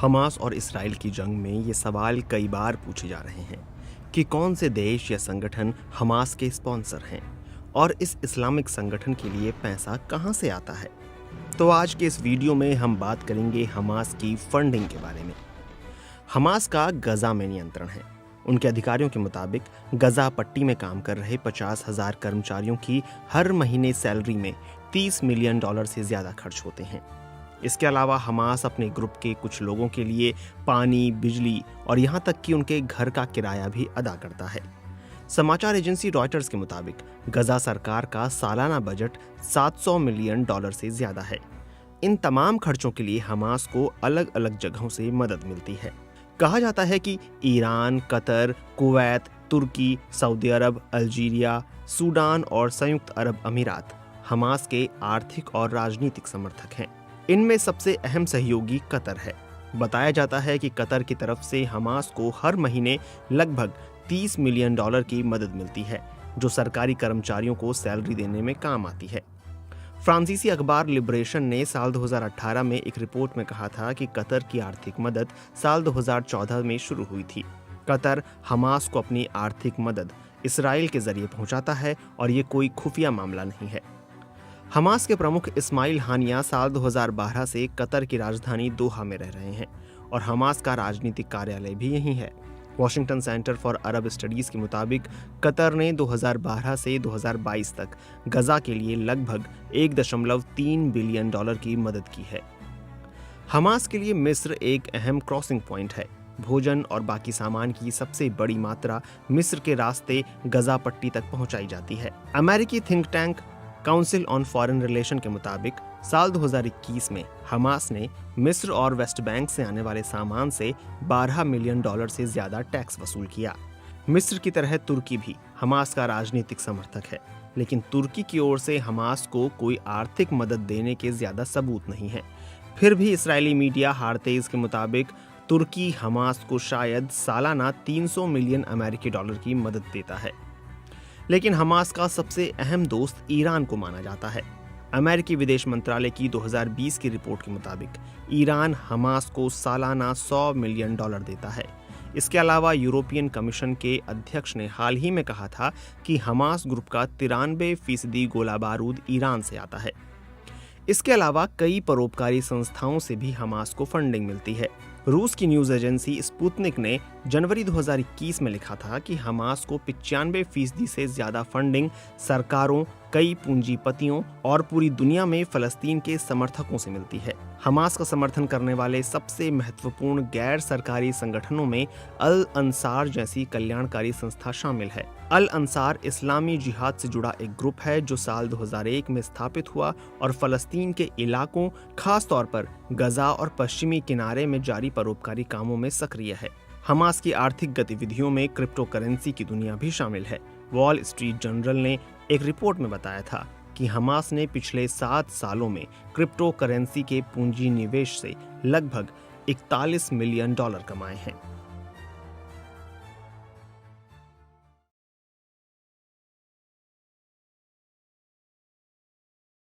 Hamas और Israel की जंग में ये सवाल कई बार पूछे जा रहे हैं कि कौन से देश या संगठन हमास के स्पॉन्सर हैं और इस इस्लामिक संगठन के लिए पैसा कहां से आता है। तो आज के इस वीडियो में हम बात करेंगे हमास की फंडिंग के बारे में। हमास का गजा में नियंत्रण है। उनके अधिकारियों के मुताबिक गजा पट्टी में काम कर रहे 50,000 कर्मचारियों की हर महीने सैलरी में $30 मिलियन से ज्यादा खर्च होते हैं। इसके अलावा हमास अपने ग्रुप के कुछ लोगों के लिए पानी, बिजली और यहाँ तक कि उनके घर का किराया भी अदा करता है। समाचार एजेंसी रॉयटर्स के मुताबिक गजा सरकार का सालाना बजट $700 मिलियन से ज्यादा है। इन तमाम खर्चों के लिए हमास को अलग अलग जगहों से मदद मिलती है। कहा जाता है कि ईरान, कतर, कुवैत, तुर्की, सऊदी अरब, अल्जीरिया, सूडान और संयुक्त अरब अमीरात हमास के आर्थिक और राजनीतिक समर्थक हैं। इनमें सबसे अहम सहयोगी कतर है। बताया जाता है कि कतर की तरफ से हमास को हर महीने लगभग $30 मिलियन की मदद मिलती है, जो सरकारी कर्मचारियों को सैलरी देने में काम आती है। फ्रांसीसी अखबार लिबरेशन ने साल 2018 में एक रिपोर्ट में कहा था कि कतर की आर्थिक मदद साल 2014 में शुरू हुई थी। कतर हमास को अपनी आर्थिक मदद इसराइल के जरिए पहुंचाता है और ये कोई खुफिया मामला नहीं है। हमास के प्रमुख इस्माइल हानिया साल 2012 से कतर की राजधानी दोहा में रह रहे हैं और हमास का राजनीतिक कार्यालय भी यहीं है। Washington centre for Arab studies के मुताबिक कतर ने 2012 से 2022 तक गजा के लिए लगभग $1.3 बिलियन की मदद की है। हमास के लिए मिस्र एक अहम क्रॉसिंग पॉइंट है। भोजन और बाकी सामान की सबसे बड़ी मात्रा मिस्र के रास्ते गजा पट्टी तक पहुंचाई जाती है। अमेरिकी think tank council on foreign relation के मुताबिक साल 2021 में हमास ने मिस्र और वेस्ट बैंक से आने वाले सामान से $12 मिलियन से ज्यादा टैक्स वसूल किया। मिस्र की तरह तुर्की भी हमास का राजनीतिक समर्थक है, लेकिन तुर्की की ओर से हमास को कोई आर्थिक मदद देने के ज्यादा सबूत नहीं है। फिर भी इस्राएली मीडिया हारतेज के मुताबिक तुर्की हमास को शायद सालाना $300 मिलियन की मदद देता है। लेकिन हमास का सबसे अहम दोस्त ईरान को माना जाता है। अमेरिकी विदेश मंत्रालय की 2020 की रिपोर्ट के मुताबिक ईरान हमास को सालाना $100 मिलियन देता है। इसके अलावा यूरोपियन कमीशन के अध्यक्ष ने हाल ही में कहा था कि हमास ग्रुप का 93% गोला बारूद ईरान से आता है। इसके अलावा कई परोपकारी संस्थाओं से भी हमास को फंडिंग मिलती है। रूस की न्यूज एजेंसी स्पुतनिक ने जनवरी 2021 में लिखा था कि हमास को 95% से ज्यादा फंडिंग सरकारों, कई पूंजीपतियों और पूरी दुनिया में फलस्तीन के समर्थकों से मिलती है। हमास का समर्थन करने वाले सबसे महत्वपूर्ण गैर सरकारी संगठनों में अल अंसार जैसी कल्याणकारी संस्था शामिल है। अल अंसार इस्लामी जिहाद से जुड़ा एक ग्रुप है जो साल 2001 में स्थापित हुआ और फलस्तीन के इलाकों, खास तौर पर गजा और पश्चिमी किनारे में जारी परोपकारी कामों में सक्रिय है। हमास की आर्थिक गतिविधियों में क्रिप्टो करेंसी की दुनिया भी शामिल है। वॉल स्ट्रीट जर्नल ने एक रिपोर्ट में बताया था कि हमास ने पिछले 7 सालों में क्रिप्टो करेंसी के पूंजी निवेश से लगभग $41 मिलियन कमाए हैं।